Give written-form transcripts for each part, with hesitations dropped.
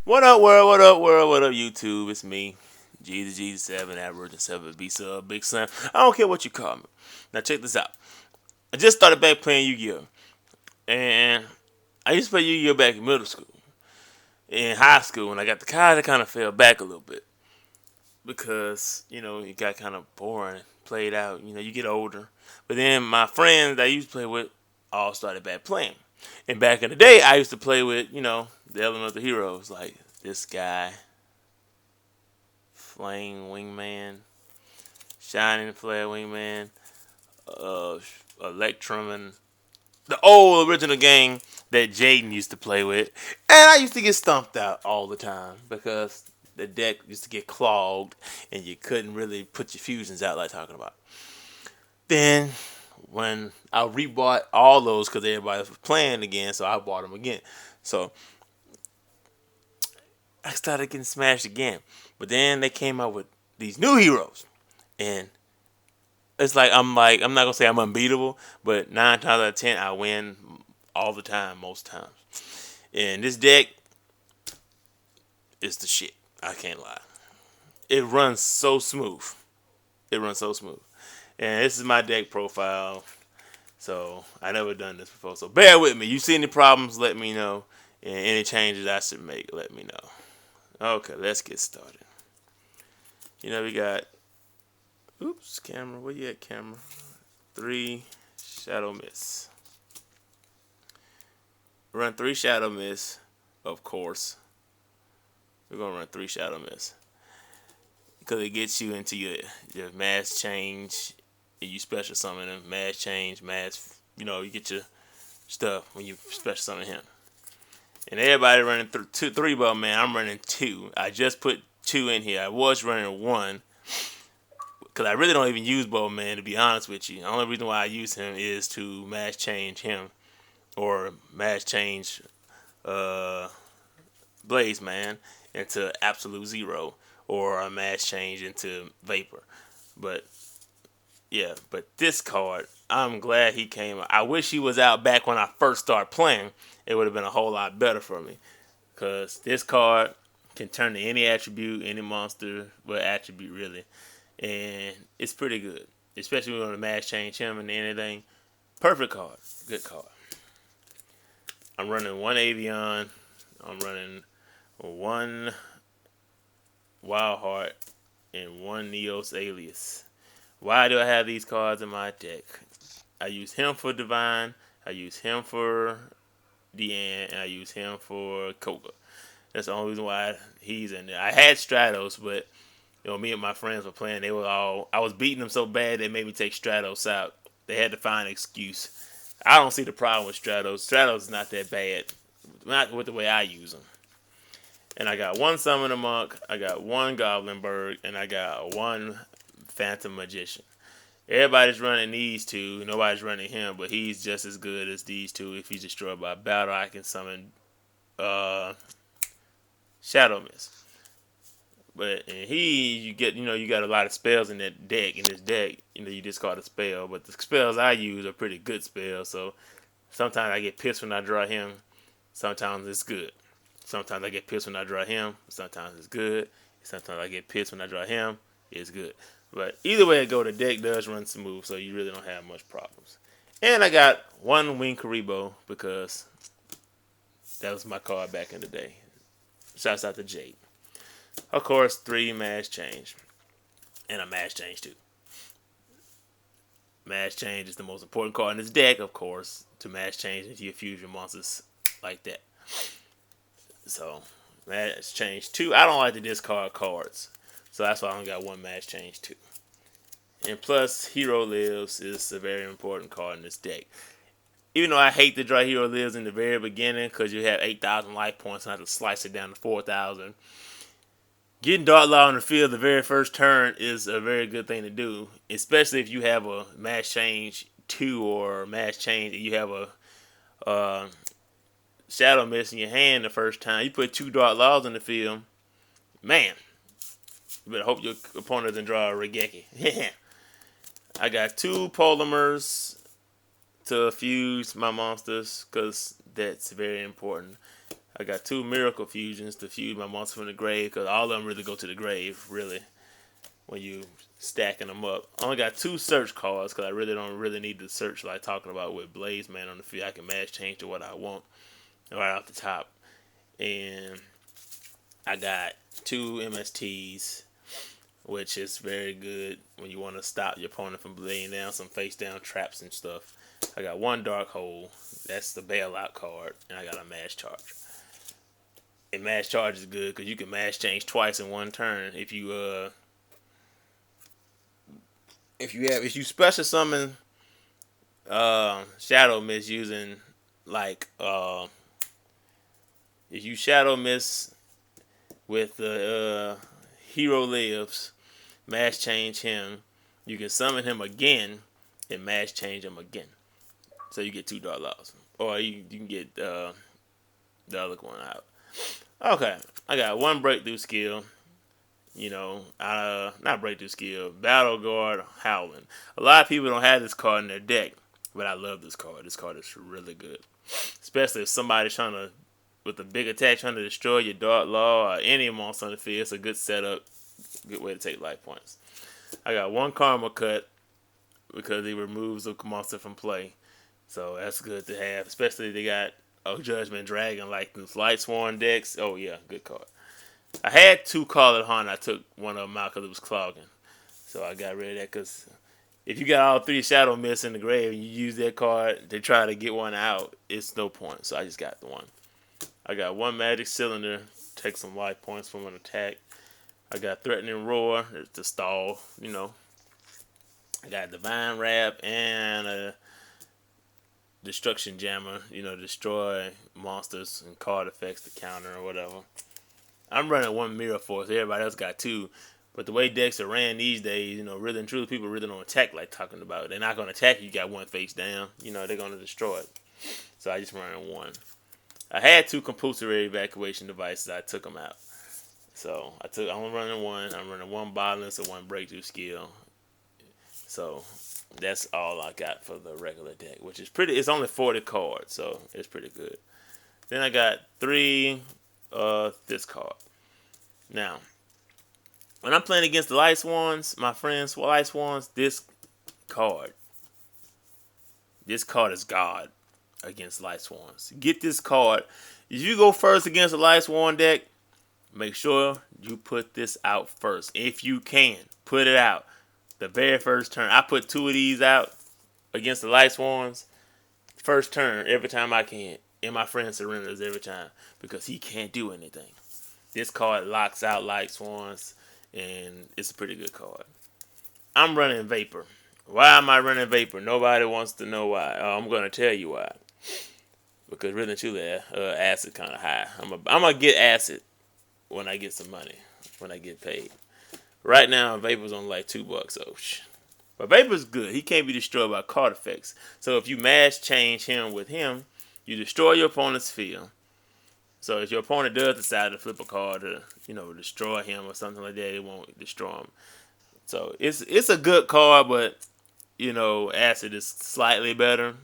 What up, world? What up, world? What up, YouTube? It's me, Jesus7, Average 7 B Sub, Big Sam. I don't care what you call me. Now check this out. I just started back playing Yu-Gi-Oh, and I used to play Yu-Gi-Oh back in middle school. In high school, when I got the card, I kind of fell back a little bit because it got kind of boring, played out. You get older. But then my friends that I used to play with all started back playing. And back in the day, I used to play with the elemental heroes like this guy, Flame Wingman, Shining Flare Wingman, uh, Electrum, and the old original game that Jaden used to play with. And I used to get stumped out all the time because the deck used to get clogged and you couldn't really put your fusions out like talking about. Then when I rebought all those because everybody was playing again, so I bought them again. So I started getting smashed again. But then they came out with these new heroes. And it's I'm not gonna say I'm unbeatable, but 9 times out of 10 I win all the time, most times. And this deck is the shit. I can't lie. It runs so smooth. It runs so smooth. And this is my deck profile. So I never done this before. So bear with me. You see any problems, let me know. And any changes I should make, let me know. Okay, let's get started. We got oops, camera. Where you at, camera? 3 Shadow Mist. Run 3 Shadow Mist, of course. We're gonna run 3 Shadow Mist because it gets you into your mass change. And you special summon them, mass change, mass. You get your stuff when you special summon him. And everybody running 3 ball, man. I'm running 2. I just put 2 in here. I was running 1 because I really don't even use Bowman, to be honest with you. The only reason why I use him is to mass change him or mass change Blaze Man into Absolute Zero or a mass change into Vapor. But yeah, but this card, I'm glad he came out. I wish he was out back when I first started playing. It would have been a whole lot better for me. Because this card can turn to any attribute, any monster, but attribute really. And it's pretty good. Especially when you want to mass change him and anything. Perfect card. Good card. I'm running 1 Avion. I'm running 1 Wild Heart and 1 Neos Alias. Why do I have these cards in my deck? I use him for Divine. I use him for Deanne. And I use him for Koga. That's the only reason why he's in there. I had Stratos, but me and my friends were playing. They were all. I was beating them so bad they made me take Stratos out. They had to find an excuse. I don't see the problem with Stratos. Stratos is not that bad, not with the way I use them. And I got 1 Summoner Monk. I got 1 Goblin Bird, and I got 1 Phantom Magician. Everybody's running these 2. Nobody's running him, but he's just as good as these 2. If he's destroyed by battle, I can summon Shadow Mist. But you got a lot of spells in that deck. In this deck, you discard a spell, but the spells I use are pretty good spells. So sometimes I get pissed when I draw him. Sometimes it's good. Sometimes I get pissed when I draw him. Sometimes it's good. Sometimes I get pissed when I draw him. It's good. But either way it go, the deck does run smooth, so you really don't have much problems. And I got 1 Wing Karibo because that was my card back in the day. Shouts out to Jade. Of course, 3 Mass Change. And a Mass Change too. Mass Change is the most important card in this deck, of course, to Mass Change into your fusion monsters like that. So, Mass Change 2. I don't like to discard cards. So that's why I only got 1 Mass Change 2. And plus, Hero Lives is a very important card in this deck. Even though I hate to draw Hero Lives in the very beginning because you have 8,000 life points and I have to slice it down to 4,000. Getting Dark Law on the field the very first turn is a very good thing to do, especially if you have a Mass Change 2 or Mass Change and you have a Shadow Mist in your hand the first time. You put 2 Dark Laws in the field, man, you better hope your opponent doesn't draw a Regeki. I got 2 Polymers to fuse my monsters because that's very important. I got 2 Miracle Fusions to fuse my monster from the grave, because all of them really go to the grave, really, when you stacking them up. I only got 2 search cards, because I really don't really need to search like talking about with Blaze Man on the field. I can mass change to what I want right off the top. And I got 2 MSTs, which is very good when you want to stop your opponent from laying down some face down traps and stuff. I got 1 Dark Hole. That's the bailout card. And I got a Mass Charge. And Mass Charge is good because you can Mass change twice in one turn. If you special summon Shadow Mist using like if you Shadow Mist with the Hero Lives, Mass change him, you can summon him again and Mass change him again. So you get 2 Dark Laws. Or you can get the other one out. Okay, I got 1 Breakthrough skill. Not Breakthrough skill, Battle Guard Howling. A lot of people don't have this card in their deck, but I love this card. This card is really good. Especially if somebody's trying to, with a big attack, trying to destroy your Dark Law or any monster on the field. It's a good setup, good way to take life points. I got 1 Karma Cut because it removes a monster from play. So that's good to have, especially if they got a Judgment Dragon like the Light Sworn decks. Oh yeah, good card. I had 2 Call It Hunt. I took one of them out because it was clogging. So I got rid of that because if you got all 3 Shadow Mists in the grave and you use that card to try to get one out, it's no point. So I just got the one. I got 1 Magic Cylinder. Take some life points from an attack. I got Threatening Roar to stall, I got Divine Wrap and a Destruction Jammer, destroy monsters and card effects to counter or whatever. I'm running 1 Mirror Force. Everybody else got 2. But the way decks are ran these days, really and truly, people really don't attack like talking about. They're not going to attack you got 1 face down. They're going to destroy it. So I just ran 1. I had 2 compulsory evacuation devices. I took them out. So I'm running 1. I'm running 1 Bottomless and 1 Breakthrough skill. So that's all I got for the regular deck, which is pretty. It's only 40 cards, so it's pretty good. Then I got 3 this card. Now, when I'm playing against the Light Swans, my friends, Light Swans, this card is God against Light Swans. Get this card. If you go first against a Light Swan deck, make sure you put this out first. If you can, put it out. The very first turn. I put 2 of these out against the Light Swans. First turn, every time I can. And my friend surrenders every time. Because he can't do anything. This card locks out Light Swans. And it's a pretty good card. I'm running Vapor. Why am I running Vapor? Nobody wants to know why. I'm going to tell you why. Because really and truly, acid kind of high. I'm going to get acid when I get some money. When I get paid. Right now, Vapor's on like $2, so but Vapor's good. He can't be destroyed by card effects. So if you mass change him with him, you destroy your opponent's field. So if your opponent does decide to flip a card to, destroy him or something like that, it won't destroy him. So it's a good card, but acid is slightly better.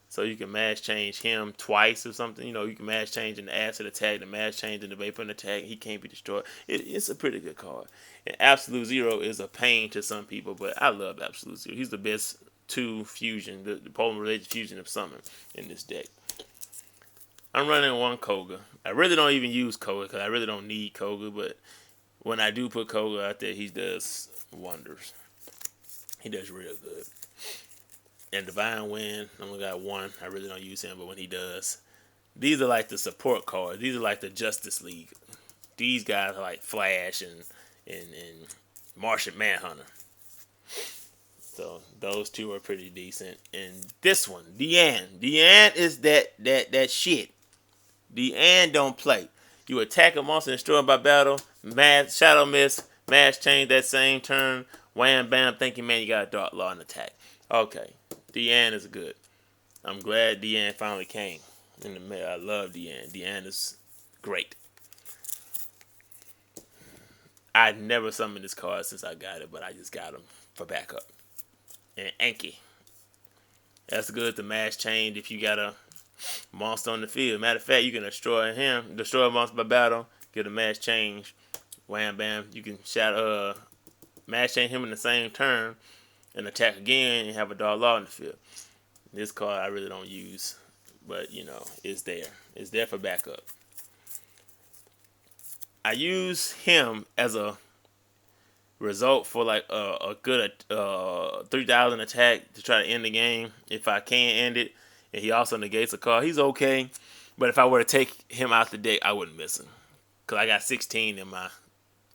So you can mass change him twice or something. You can mass change in the acid attack, the mass change in the vapor attack. He can't be destroyed. It's a pretty good card. And Absolute Zero is a pain to some people, but I love Absolute Zero. He's the best 2 fusion, the polymer-related fusion of summon in this deck. I'm running 1 Koga. I really don't even use Koga because I really don't need Koga, but when I do put Koga out there, he does wonders. He does real good. And Divine Wind, I only got 1. I really don't use him, but when he does, these are like the support cards. These are like the Justice League. These guys are like Flash and Martian Manhunter. So those 2 are pretty decent. And this one, Deanne. Deanne is that shit. Deanne don't play. You attack a monster and destroy him by battle. Shadow Mist. Mass change that same turn. Wham bam. Thinking, man, you got a Dark Law and attack. Okay. Deanne is good. I'm glad Deanne finally came. I love Deanne. Deanne is great. I never summoned this card since I got it, but I just got him for backup. And Anki. That's good to mass change if you got a monster on the field. Matter of fact, you can destroy a monster by battle, get a mass change, wham bam. You can mass change him in the same turn and attack again and have a dog law in the field. This card I really don't use, but it's there. It's there for backup. I use him as a result for like a good 3,000 attack to try to end the game if I can end it. And he also negates a card. He's okay, but if I were to take him out the deck, I wouldn't miss him because I got 16 in my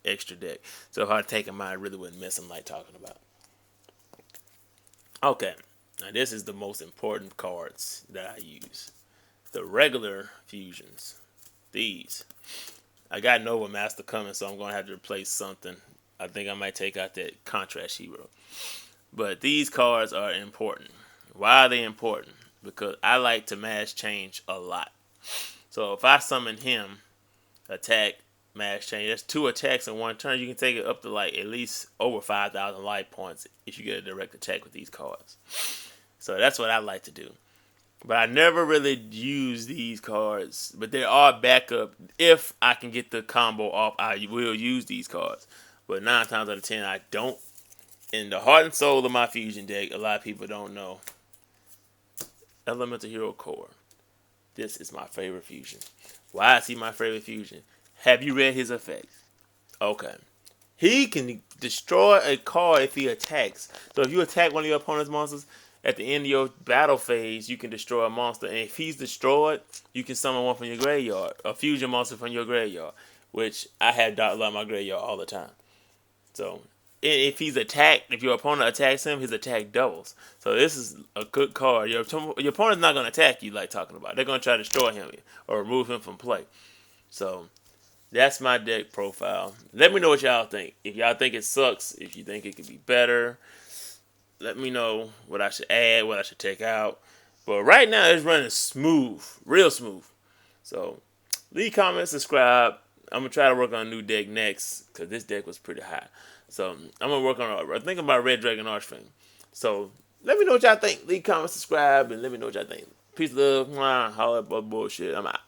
extra deck. So if I take him out, I really wouldn't miss him like talking about. Okay, now this is the most important cards that I use. The regular fusions. These. I got Nova Master coming, so I'm going to have to replace something. I think I might take out that Contrast Hero. But these cards are important. Why are they important? Because I like to mass change a lot. So if I summon him, attack, mass change, that's 2 attacks in one turn. You can take it up to like at least over 5,000 life points if you get a direct attack with these cards. So that's what I like to do. But I never really use these cards. But there are backup. If I can get the combo off, I will use these cards. But 9 times out of 10, I don't. In the heart and soul of my fusion deck, a lot of people don't know. Elemental Hero Core. This is my favorite fusion. Why is he my favorite fusion? Have you read his effects? Okay. He can destroy a card if he attacks. So if you attack one of your opponent's monsters, at the end of your battle phase, you can destroy a monster. And if he's destroyed, you can summon one from your graveyard. A fusion monster from your graveyard. Which I have Dark Love in my graveyard all the time. So if he's attacked, if your opponent attacks him, his attack doubles. So this is a good card. Your opponent's not going to attack you like talking about. They're going to try to destroy him or remove him from play. So that's my deck profile. Let me know what y'all think. If y'all think it sucks, if you think it could be better, let me know what I should add, what I should take out. But right now, it's running smooth, real smooth. So leave comments, subscribe. I'm going to try to work on a new deck next because this deck was pretty high. So I'm going to work on I'm thinking about Red Dragon Archfang. So let me know what y'all think. Leave comments, subscribe, and let me know what y'all think. Peace, love, holla, bullshit. I'm out.